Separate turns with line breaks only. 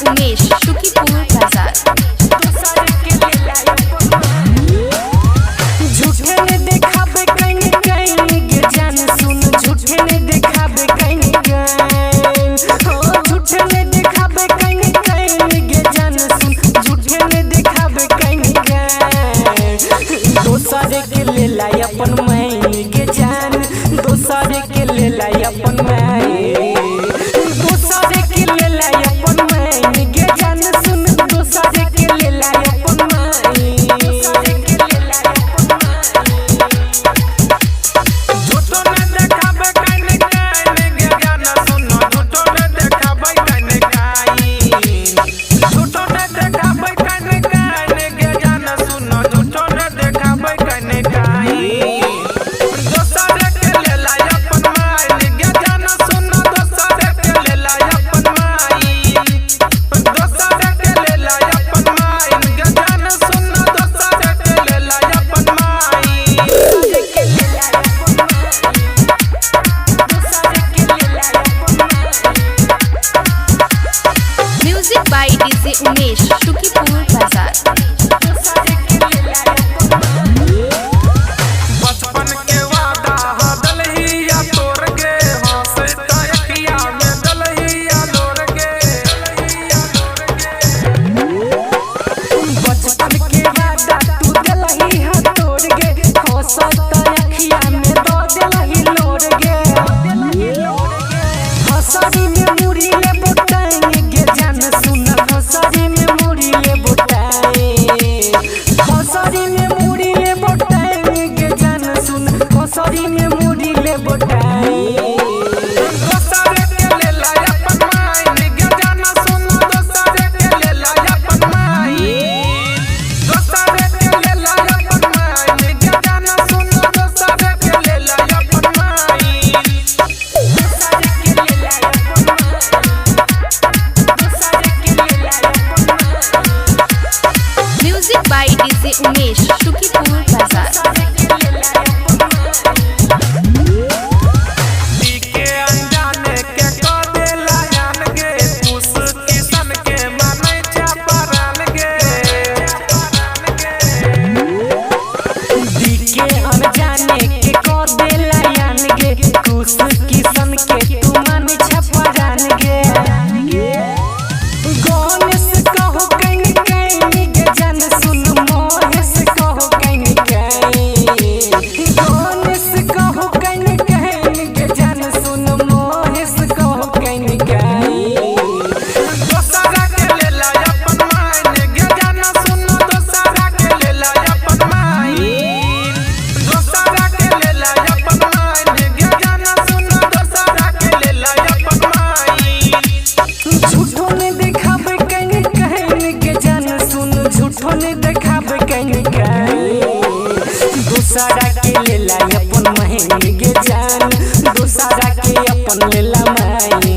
उमेश शुकीपुर बाजार।
झूठे ने देखाबे कहीं कहीं गे जान सुन, झूठे ने देखाबे कहीं कहीं, झूठे ने देखाबे कहीं कहीं गे जान सुन, झूठे ने देखाबे कहीं कहीं। दोसरे के ले लाई अपन माई गे जान, दोसरे के ले लाई अपन माई, दोसरे के ले लाई अपन माई गे जान सुन, दोसरे के ले लाई अपन माई।
बाई डीजे उमेश शुकीपुर बाजार।
बचपन के वादा हदल ही या तोड़ गे, हंसे तयकिया में दल ही या लोड़ गे।
बचपन के वादा तू दल ही हा तोड़ गे, हंसे तयकिया में दल ही लोड़ गे। हंसरी में मुड़ी ले बोटाएंगे गे जान सुन, हंसरी में मुड़ी ले बोटाएंगे, हंसरी में मुड़ी ले बोटाएंगे गे जान सुन, हंसरी में मुड़ी ले बोटाएंगे।
दोसरे के ले लाई अपन माई गे जान सुन, दोसरे के ले लाई अपन माई, दोसरे के ले लाई अपन माई गे जान सुन, दोसरे के ले लाई अपन माई।
म्यूजिक बाई डीजे उमेश शुकीपुर बाजार।
के अनजाने के को देला जान गे, उस किसन के माने चापरान गे।
के अनजाने के को देला यान गे, कुछ किसन के तू मन छपरान गे। गणेश कहो कहीं कहीं गे जान सुन, महेश कहो कहीं कहीं, गणेश कहो कहीं कहीं गे जान सुन, महेश कहो कहीं कहीं।
दोसरा के ले लाई अपन माई गे जान सुन, दोसरा के ले लाई अपन माई, दोसरा के ले लाई अपन माई गे जान सुन, दोसरा के ले लाई अपन माई।
झूठों ने देखाबे कहीं कहीं गे जान सुन, झूठों ने देखाबे कहीं कहीं, दूसरा के ले लाई अपन माई गे जान, दूसरा के अपन ले ला माई।